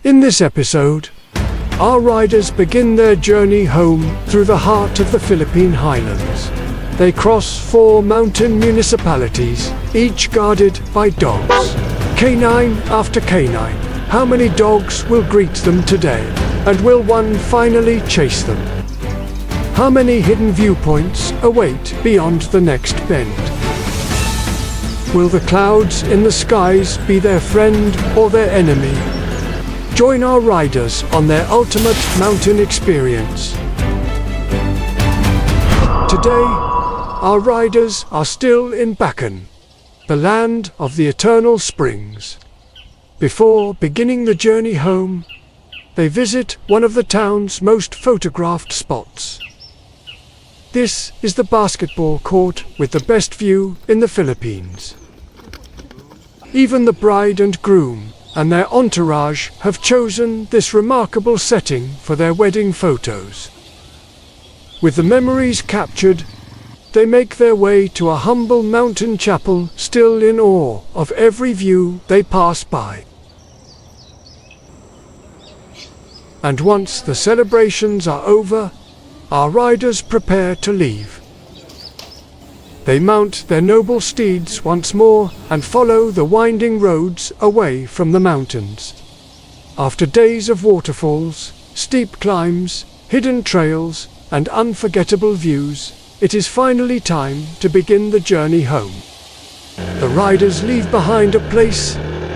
In this episode, our riders begin their journey home through the heart of the Philippine highlands. They cross 4 mountain municipalities, each guarded by dogs. Canine after canine. How many dogs will greet them today? And will one finally chase them? How many hidden viewpoints await beyond the next bend? Will the clouds in the skies be their friend or their enemy? Join our riders on their ultimate mountain experience. Today, our riders are still in Bakun, the land of the eternal springs. Before beginning the journey home, they visit one of the town's most photographed spots. This is the basketball court with the best view in the Philippines. Even the bride and groom and their entourage have chosen this remarkable setting for their wedding photos. With the memories captured, they make their way to a humble mountain chapel, still in awe of every view they pass by. And once the celebrations are over, our riders prepare to leave. They mount their noble steeds once more and follow the winding roads away from the mountains. After days of waterfalls, steep climbs, hidden trails, and unforgettable views, it is finally time to begin the journey home. The riders leave behind a place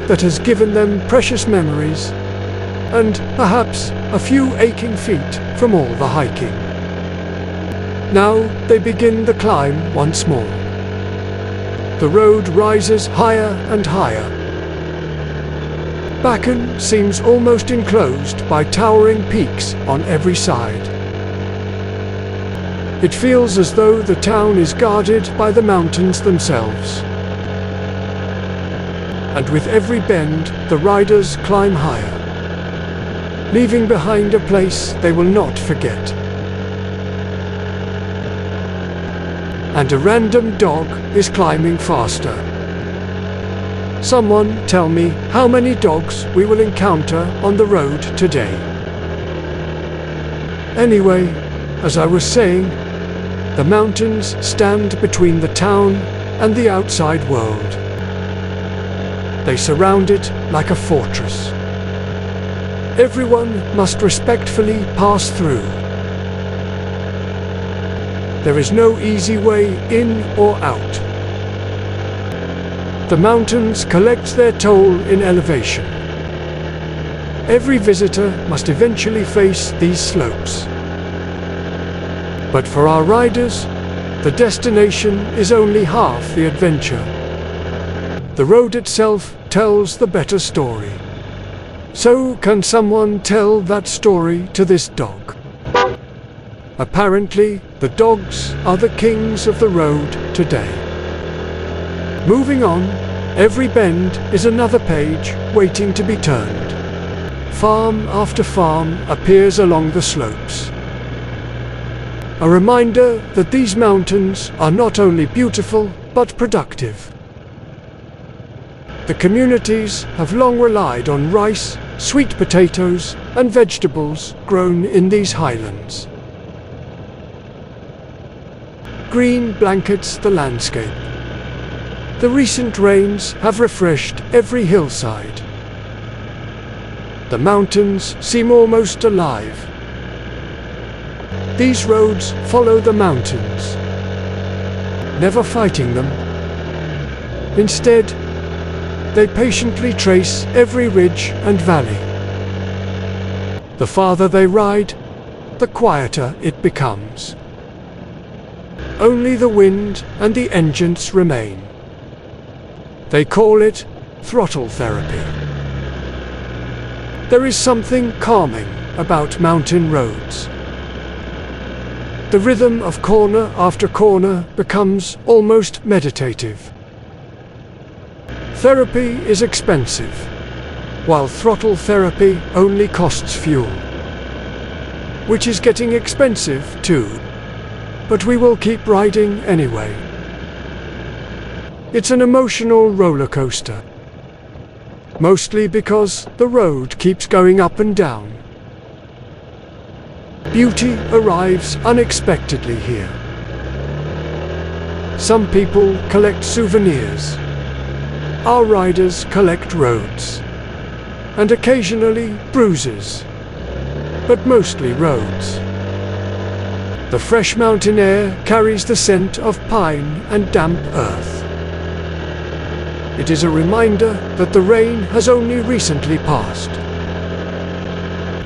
that has given them precious memories, and perhaps a few aching feet from all the hiking. Now they begin the climb once more. The road rises higher and higher. Bakun seems almost enclosed by towering peaks on every side. It feels as though the town is guarded by the mountains themselves. And with every bend, the riders climb higher, leaving behind a place they will not forget. And a random dog is climbing faster. Someone tell me how many dogs we will encounter on the road today. Anyway, as I was saying, the mountains stand between the town and the outside world. They surround it like a fortress. Everyone must respectfully pass through. There is no easy way in or out. The mountains collect their toll in elevation. Every visitor must eventually face these slopes. But for our riders, the destination is only half the adventure. The road itself tells the better story. So can someone tell that story to this dog? Apparently, the dogs are the kings of the road today. Moving on, every bend is another page waiting to be turned. Farm after farm appears along the slopes. A reminder that these mountains are not only beautiful, but productive. The communities have long relied on rice, sweet potatoes, and vegetables grown in these highlands. Green blankets the landscape. The recent rains have refreshed every hillside. The mountains seem almost alive. These roads follow the mountains, never fighting them. Instead, they patiently trace every ridge and valley. The farther they ride, the quieter it becomes. Only the wind and the engines remain. They call it throttle therapy. There is something calming about mountain roads. The rhythm of corner after corner becomes almost meditative. Therapy is expensive, while throttle therapy only costs fuel, which is getting expensive too. But we will keep riding anyway. It's an emotional roller coaster. mostly because the road keeps going up and down. Beauty arrives unexpectedly here. Some people collect souvenirs. Our riders collect roads, and occasionally bruises, but mostly roads. The fresh mountain air carries the scent of pine and damp earth. It is a reminder that the rain has only recently passed.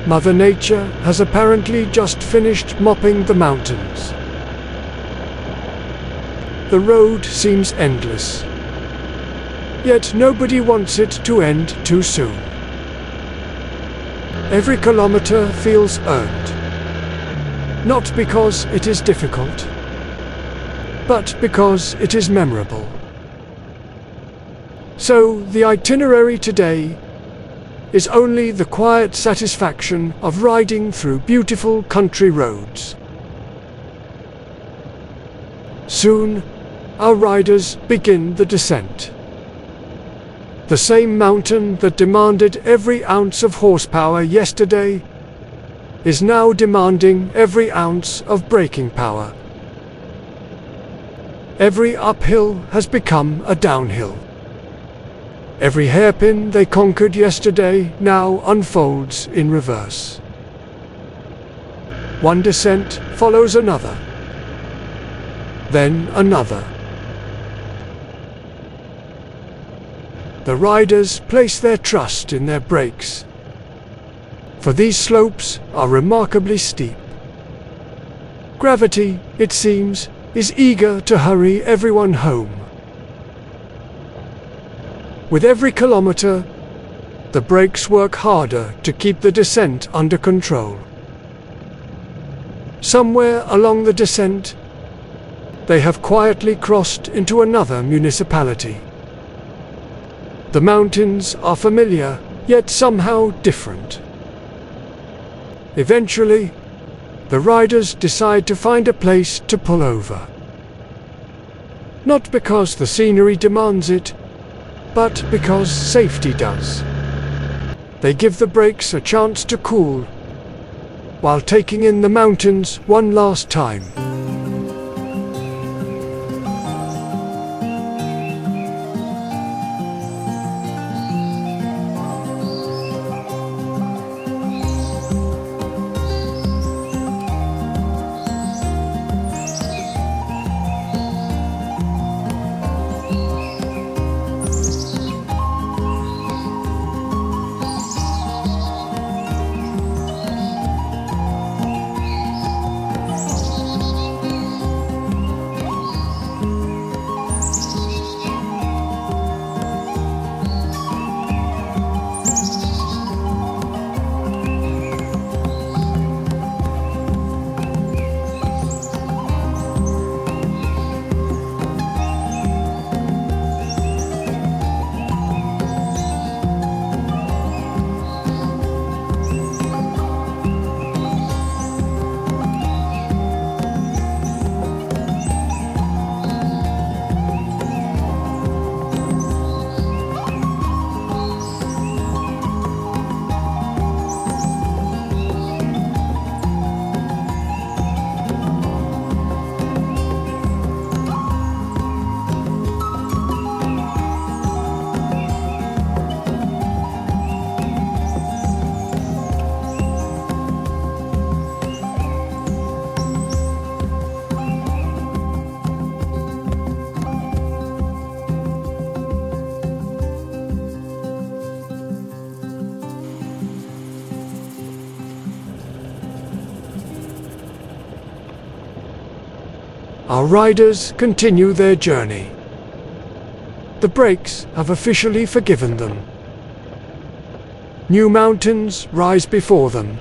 Mother Nature has apparently just finished mopping the mountains. The road seems endless, yet nobody wants it to end too soon. Every kilometer feels earned, not because it is difficult, but because it is memorable. So the itinerary today is only the quiet satisfaction of riding through beautiful country roads. Soon, our riders begin the descent. The same mountain that demanded every ounce of horsepower yesterday is now demanding every ounce of braking power. Every uphill has become a downhill. Every hairpin they conquered yesterday now unfolds in reverse. One descent follows another, then another. The riders place their trust in their brakes, for these slopes are remarkably steep. Gravity, it seems, is eager to hurry everyone home. With every kilometer, the brakes work harder to keep the descent under control. Somewhere along the descent, they have quietly crossed into another municipality. The mountains are familiar, yet somehow different. Eventually, the riders decide to find a place to pull over. Not because the scenery demands it, but because safety does. They give the brakes a chance to cool, while taking in the mountains one last time. Our riders continue their journey. The brakes have officially forgiven them. New mountains rise before them.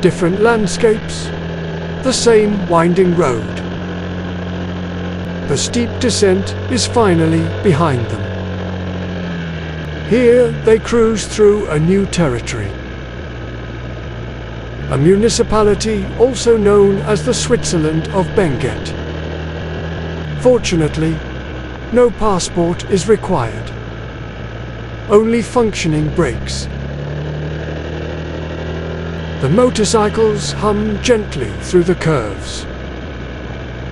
Different landscapes, the same winding road. The steep descent is finally behind them. Here they cruise through a new territory. A municipality also known as the Switzerland of Benguet. Fortunately, no passport is required. only functioning brakes. The motorcycles hum gently through the curves.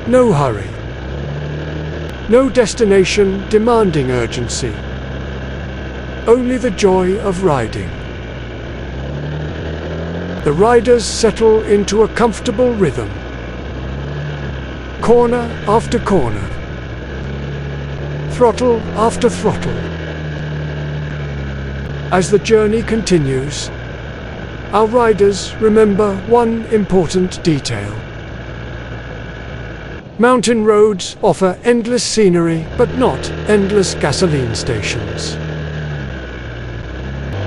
No hurry. No destination demanding urgency. Only the joy of riding. The riders settle into a comfortable rhythm. Corner after corner. Throttle after throttle. As the journey continues, our riders remember one important detail. Mountain roads offer endless scenery, but not endless gasoline stations.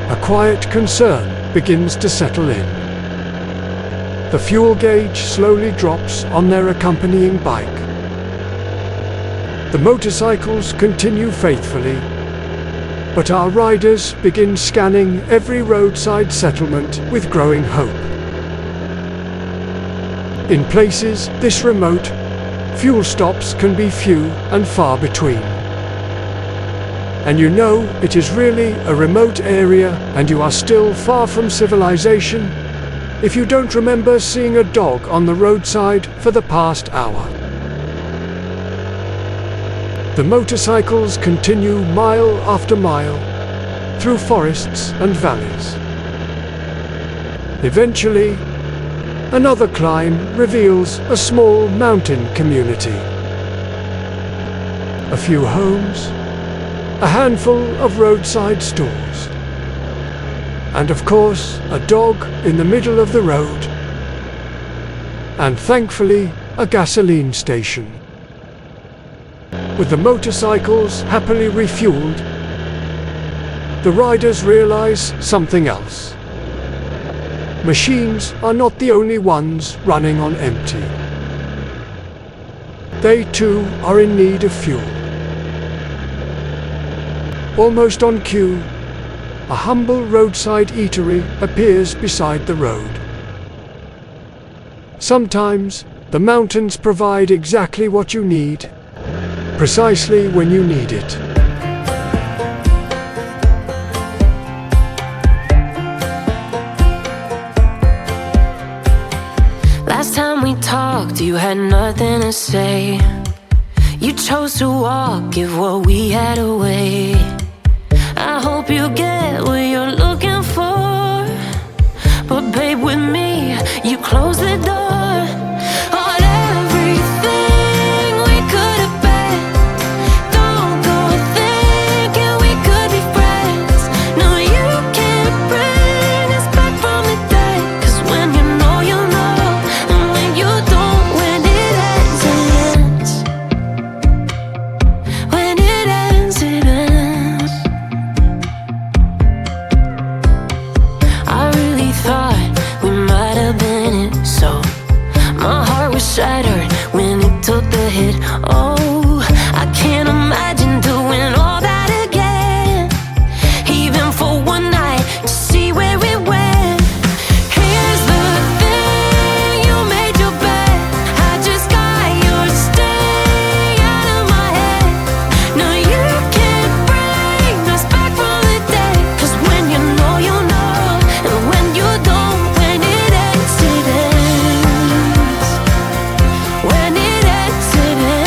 A quiet concern begins to settle in. The fuel gauge slowly drops on their accompanying bike. The motorcycles continue faithfully, but our riders begin scanning every roadside settlement with growing hope. In places this remote, fuel stops can be few and far between. And you know it is really a remote area and you are still far from civilization if you don't remember seeing a dog on the roadside for the past hour. The motorcycles continue mile after mile through forests and valleys. Eventually, another climb reveals a small mountain community. A few homes, a handful of roadside stores, and of course a dog in the middle of the road, and thankfully a gasoline station. With the motorcycles happily refueled, the riders realize something else. Machines are not the only ones running on empty. They too are in need of fuel. Almost on cue, a humble roadside eatery appears beside the road. Sometimes the mountains provide exactly what you need, precisely when you need it. Last time we talked, you had nothing to say. You chose to walk, give what we had away. I hope you get what you're looking for, but babe, with me, you close the door on everything we could have been. Don't go thinking we could be friends. No, you can't bring us back from the dead, 'cause when you know, you know, and when you don't, when it ends, it ends. When it ends, it ends. I really thought we might have been it, so my heart was shattered when it took the hit. Oh, I can't imagine doing all that again, even for one night, to see where it went. Here's the thing, you made your bed, I just got your stay out of my head. No, you can't bring us back from the dead, 'cause when you know, you know, and when you don't, when it ends, it ends. When it ends, it ends.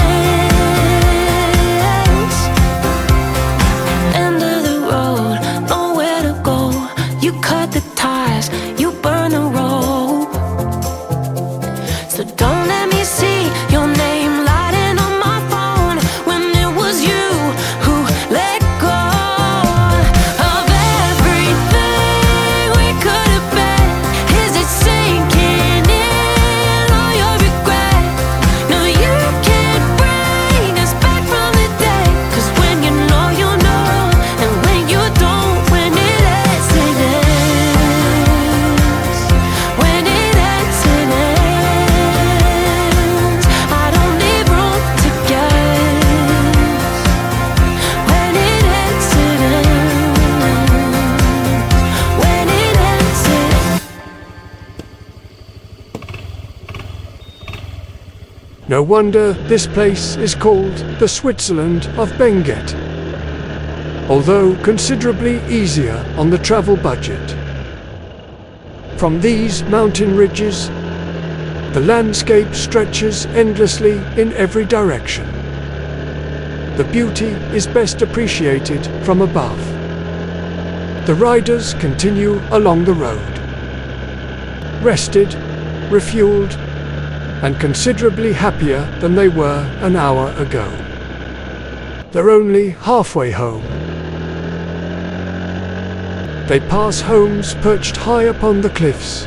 End of the road, nowhere to go. You cut the ties, you burn the rope. So don't let me see your name lighting on my phone when it was you who let go of everything we could have been. Is it sinking in all your regret? No, you can't bring us back from the dead, 'cause when you know, you know, and when you don't, when it ends, it ends. When it ends, it ends. I don't need room to guess. When it ends, it ends. When it ends, it ends. No wonder this place is called the Switzerland of Benguet. although considerably easier on the travel budget. From these mountain ridges, the landscape stretches endlessly in every direction. The beauty is best appreciated from above. The riders continue along the road, rested, refueled, and considerably happier than they were an hour ago. They're only halfway home. They pass homes perched high upon the cliffs.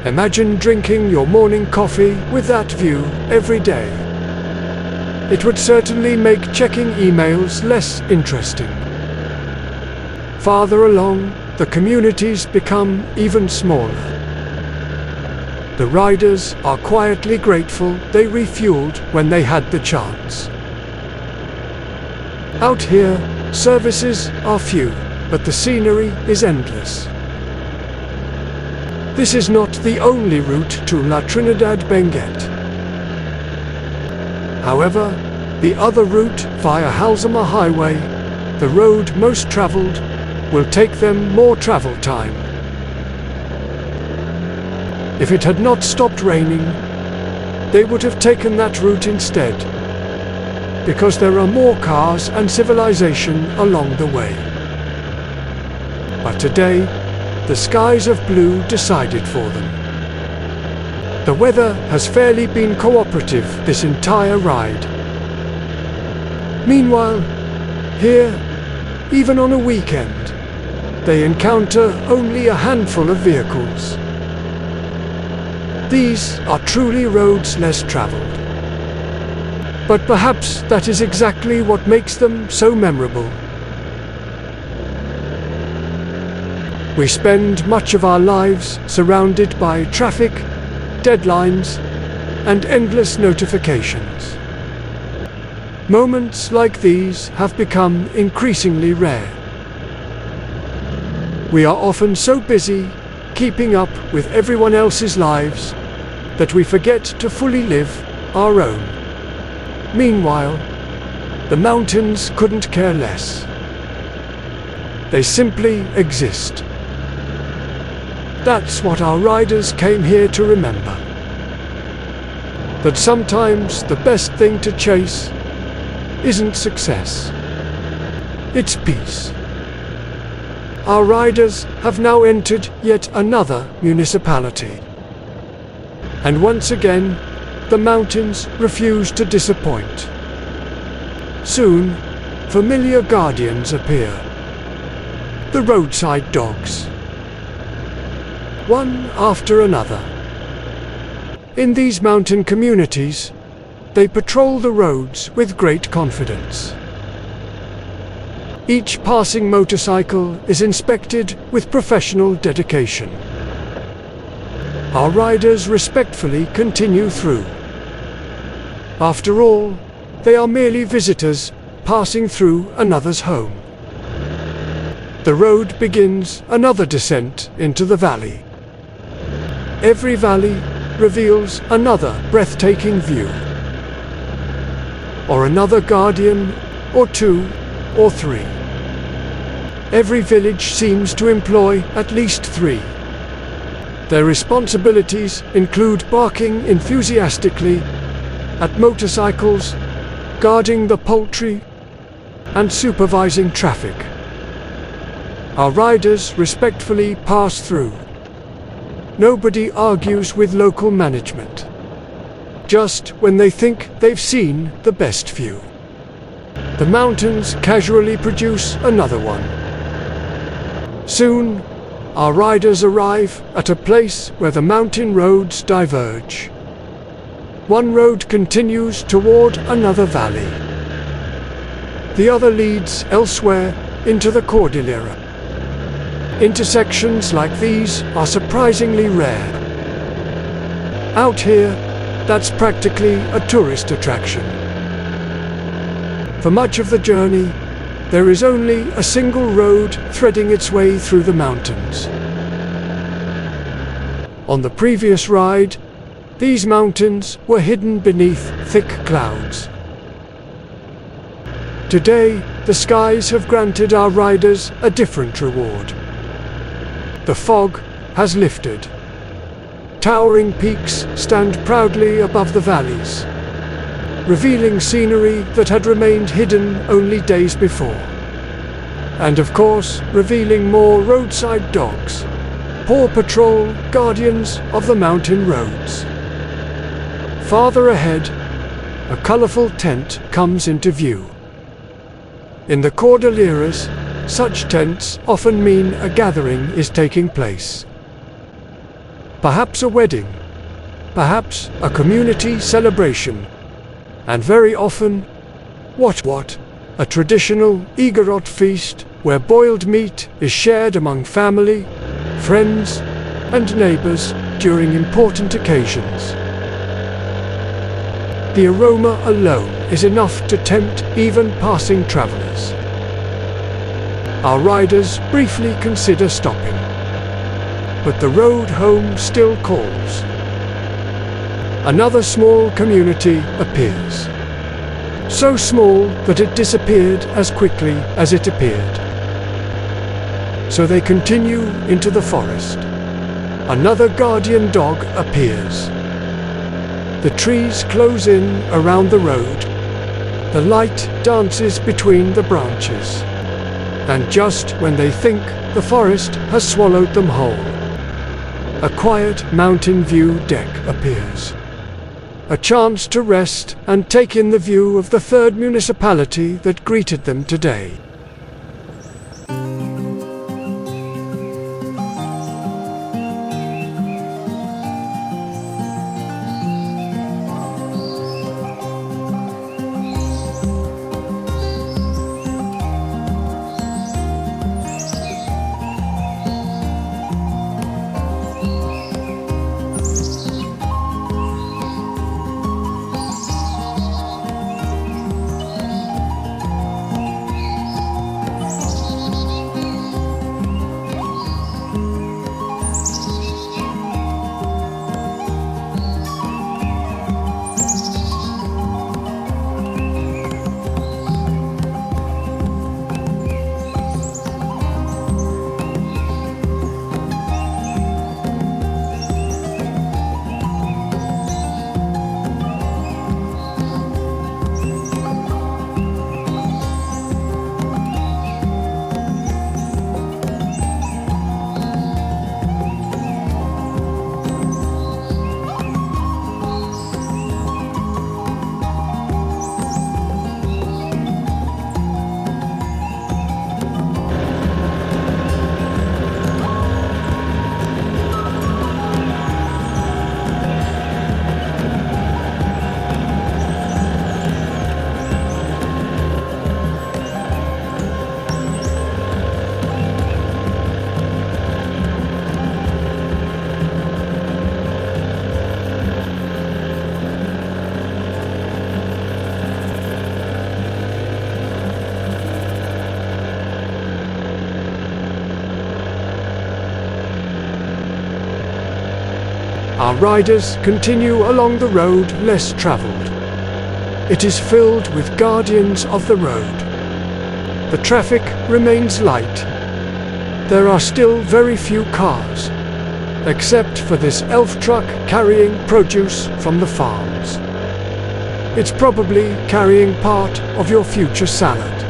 Imagine drinking your morning coffee with that view every day. It would certainly make checking emails less interesting. Farther along, the communities become even smaller. The riders are quietly grateful they refueled when they had the chance. Out here, services are few, but the scenery is endless. This is not the only route to La Trinidad Benguet. However, the other route via Halsama Highway, the road most traveled, will take them more travel time. If it had not stopped raining, they would have taken that route instead, because there are more cars and civilization along the way. But today, the skies of blue decided for them. The weather has fairly been cooperative this entire ride. Meanwhile, here, even on a weekend, they encounter only a handful of vehicles. These are truly roads less traveled. But perhaps that is exactly what makes them so memorable. We spend much of our lives surrounded by traffic, deadlines, and endless notifications. Moments like these have become increasingly rare. We are often so busy keeping up with everyone else's lives that we forget to fully live our own. Meanwhile, the mountains couldn't care less. They simply exist. That's what our riders came here to remember. That sometimes the best thing to chase isn't success. It's peace. Our riders have now entered yet another municipality. And once again, the mountains refuse to disappoint. Soon, familiar guardians appear. The roadside dogs. One after another. In these mountain communities, they patrol the roads with great confidence. Each passing motorcycle is inspected with professional dedication. Our riders respectfully continue through. After all, they are merely visitors passing through another's home. The road begins another descent into the valley. Every valley reveals another breathtaking view. Or another guardian, or two, or three. Every village seems to employ at least three. Their responsibilities include barking enthusiastically at motorcycles, guarding the poultry, and supervising traffic. Our riders respectfully pass through. Nobody argues with local management. Just when they think they've seen the best view, the mountains casually produce another one. Soon, our riders arrive at a place where the mountain roads diverge. One road continues toward another valley. The other leads elsewhere into the Cordillera. Intersections like these are surprisingly rare. Out here, that's practically a tourist attraction. For much of the journey, there is only a single road threading its way through the mountains. On the previous ride, these mountains were hidden beneath thick clouds. Today, the skies have granted our riders a different reward. The fog has lifted. Towering peaks stand proudly above the valleys, revealing scenery that had remained hidden only days before. And of course, revealing more roadside dogs, Paw Patrol, guardians of the mountain roads. Farther ahead, a colorful tent comes into view. In the Cordilleras, such tents often mean a gathering is taking place. Perhaps a wedding, perhaps a community celebration, and very often, what? A traditional Igorot feast where boiled meat is shared among family, friends, and neighbors during important occasions. The aroma alone is enough to tempt even passing travelers. Our riders briefly consider stopping, but the road home still calls. Another small community appears. So small that it disappeared as quickly as it appeared. So they continue into the forest. Another guardian dog appears. The trees close in around the road. The light dances between the branches. And just when they think the forest has swallowed them whole, a quiet mountain view deck appears. A chance to rest and take in the view of the third municipality that greeted them today. Our riders continue along the road less traveled. It is filled with guardians of the road. The traffic remains light. There are still very few cars, except for this elf truck carrying produce from the farms. It's probably carrying part of your future salad.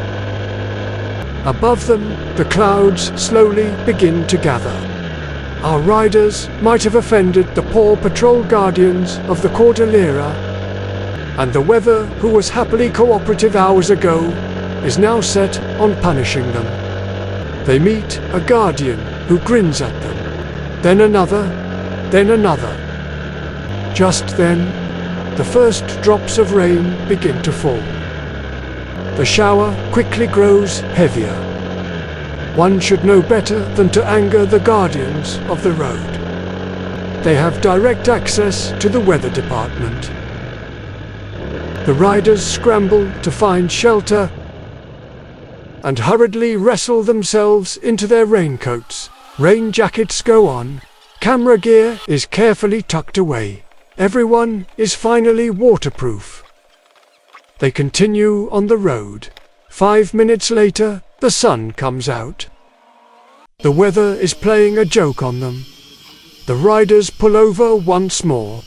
Above them, the clouds slowly begin to gather. Our riders might have offended the Paw Patrol guardians of the Cordillera, and the weather, who was happily cooperative hours ago, is now set on punishing them. They meet a guardian who grins at them, then another, then another. Just then, the first drops of rain begin to fall. The shower quickly grows heavier. One should know better than to anger the guardians of the road. They have direct access to the weather department. The riders scramble to find shelter and hurriedly wrestle themselves into their raincoats. Rain jackets go on. Camera gear is carefully tucked away. Everyone is finally waterproof. They continue on the road, 5 minutes later, the sun comes out. The weather is playing a joke on them. The riders pull over once more.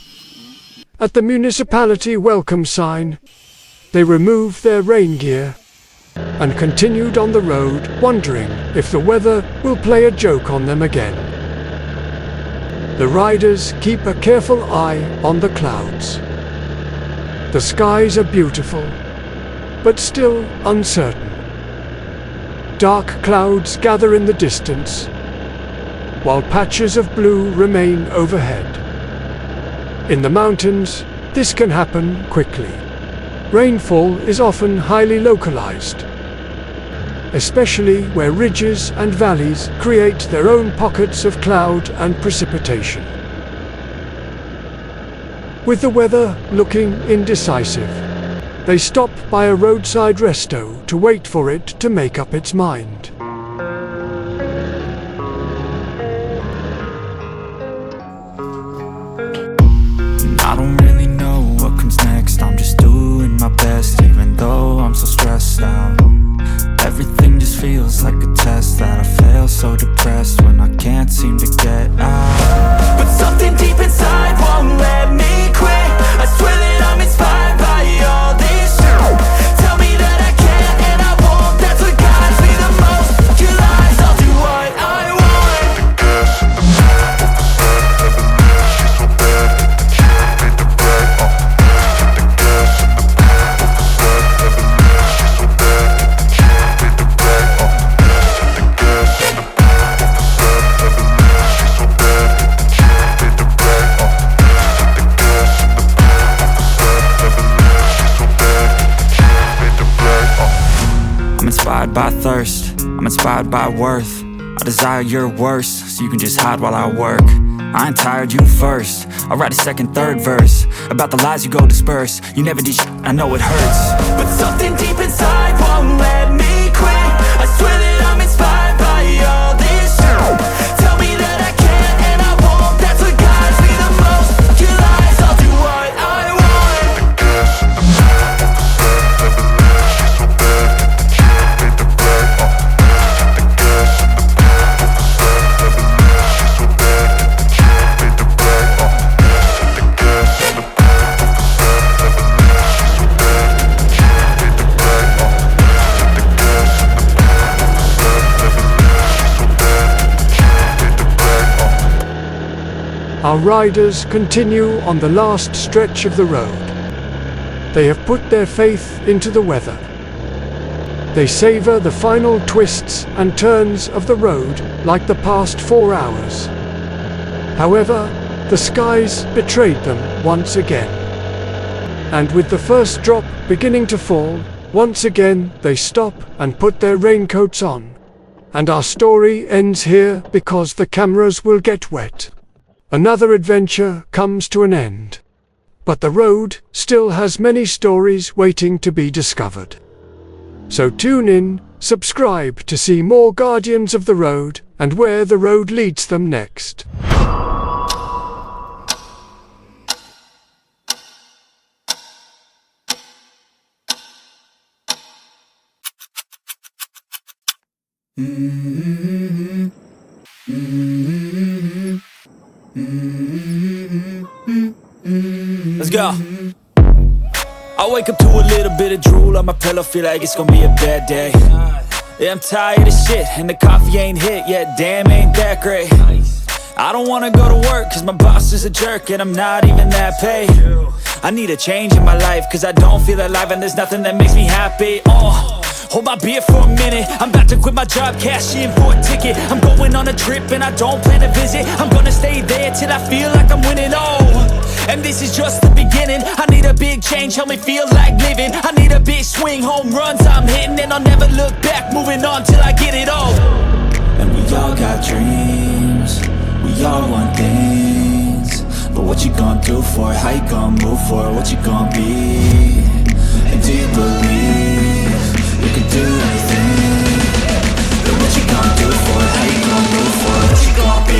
At the municipality welcome sign, they remove their rain gear and continued on the road, wondering if the weather will play a joke on them again. The riders keep a careful eye on the clouds. The skies are beautiful, but still uncertain. Dark clouds gather in the distance, while patches of blue remain overhead. In the mountains, this can happen quickly. Rainfall is often highly localized, especially where ridges and valleys create their own pockets of cloud and precipitation. With the weather looking indecisive, they stop by a roadside resto to wait for it to make up its mind. I don't really know what comes next. I'm just doing my best, even though I'm so stressed out. Everything just feels like a test that I fail, so depressed when I can't seem to get out. But something deep inside won't let me quit. I swear that I'm inspired by all this shit. Tell me that I can and I won't. That's what guides me the most. Your lies, I'll do what I want. Inspired by thirst, I'm inspired by worth. I desire your worst, so you can just hide while I work. I ain't tired, you first. I'll write a second, third verse about the lies you go disperse. You never did shit, I know it hurts. But something deep inside won't let me quit. I swear that I'm inspired by all this shit. Tell me that I can and I won't. That's what guides me the most. Your lies, I'll do what I want. Our riders continue on the last stretch of the road. They have put their faith into the weather. They savor the final twists and turns of the road like the past 4 hours. However, the skies betrayed them once again. And with the first drop beginning to fall, once again they stop and put their raincoats on. And our story ends here because the cameras will get wet. Another adventure comes to an end. But the road still has many stories waiting to be discovered. So tune in, subscribe to see more Guardians of the Road and where the road leads them next. Let's go. I wake up to a little bit of drool on my pillow, feel like it's gonna be a bad day. Yeah, I'm tired of shit, and the coffee ain't hit yet, damn, ain't that great. I don't wanna go to work, cause my boss is a jerk, and I'm not even that paid. I need a change in my life, cause I don't feel alive, and there's nothing that makes me happy. Hold my beer for a minute, I'm about to quit my job, cash in for a ticket. I'm going on a trip and I don't plan to visit. I'm gonna stay there till I feel like I'm winning, and this is just the beginning. I need a big change, help me feel like living. I need a big swing, home runs I'm hitting, and I'll never look back, moving on till I get it all. And we all got dreams, we all want things, but what you gonna do for it? How you gonna move for it? What you gonna be? And do you believe you can do anything? But what you gonna do for it? How you gonna move for it? What you gonna be?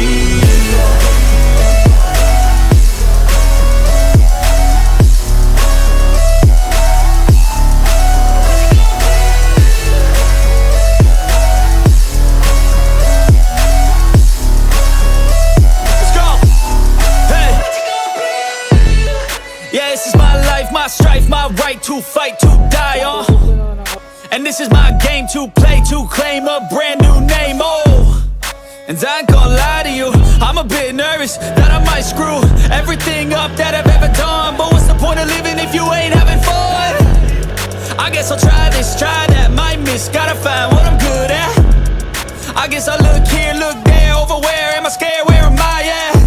my strife, my right to fight, to die on. And this is my game to play, to claim a brand new name, oh. And I ain't gonna lie to you, I'm a bit nervous that I might screw everything up that I've ever done. But what's the point of living if you ain't having fun? I guess I'll try this, try that, might miss, gotta find what I'm good at. I guess I look here, look there, over where am I scared, where am I at?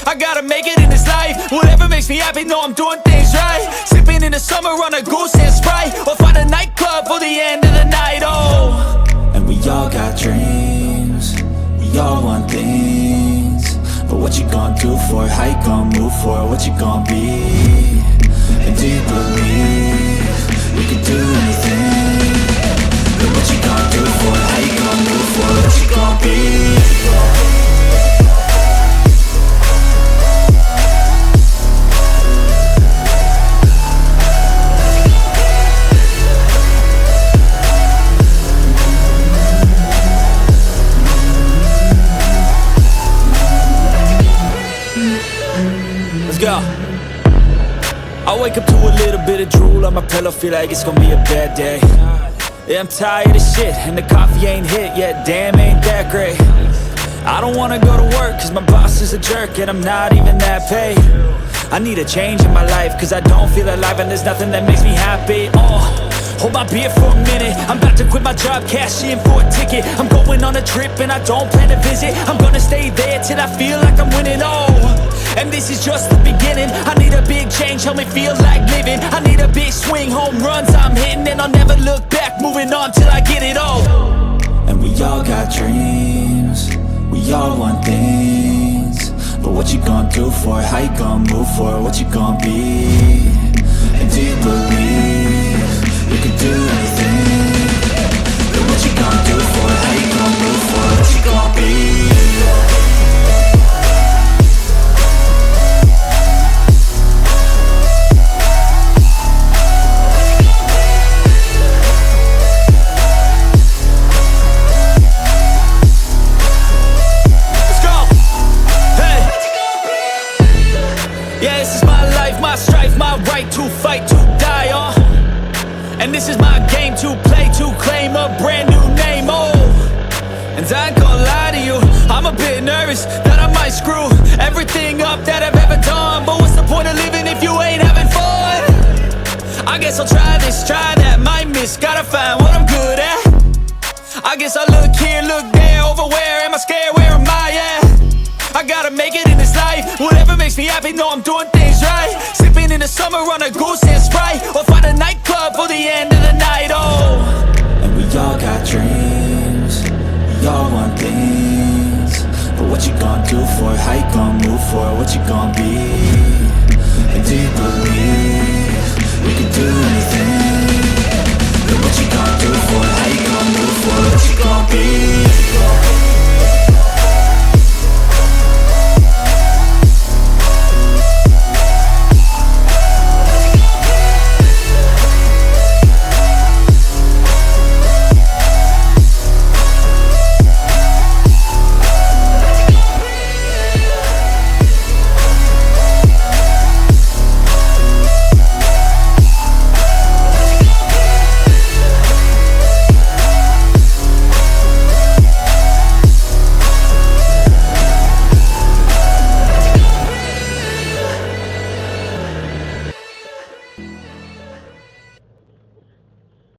I gotta make it in this life, whatever makes me happy, know I'm doing things right. Sipping in the summer on a goose and Sprite, or find a nightclub for the end of the night, oh. And we all got dreams, we all want things. But what you gonna do for it, how you gonna move for it, what you gonna be? And do you believe you can do anything? But what you gonna do for it, how you gonna move for it, what you gonna be? Go. I wake up to a little bit of drool on my pillow, feel like it's gonna be a bad day. Yeah, I'm tired of shit, and the coffee ain't hit yet, damn, ain't that great. I don't wanna go to work, cause my boss is a jerk, and I'm not even that paid. I need a change in my life, cause I don't feel alive, and there's nothing that makes me happy, Hold my beer for a minute, I'm about to quit my job, cash in for a ticket. I'm going on a trip and I don't plan to visit. I'm gonna stay there till I feel like I'm winning, and this is just the beginning. I need a big change, help me feel like living. I need a big swing, home runs I'm hitting. And I'll never look back, moving on till I get it all. And we all got dreams, we all want things. But what you gonna do for it, how you gonna move for it, what you gonna be? And do you believe you can do anything? But what you gonna do for it, how you gonna move for it, what you gonna be? To fight, to die on. And this is my game to play, to claim a brand new name, And I ain't gonna lie to you, I'm a bit nervous that I might screw everything up that I've ever done. But what's the point of living if you ain't having fun? I guess I'll try this, try that, might miss, gotta find what I'm good at. I guess I look here, look there, over where am I scared, where am I at? I gotta make it in this life, whatever makes me happy, know I'm doing things right. Sipping in the summer on a goose and Sprite, or find a nightclub for the end of the night, And we all got dreams, we all want things. But what you gonna do for it, how you gonna move for it, what you gonna be? And do you believe you can do it?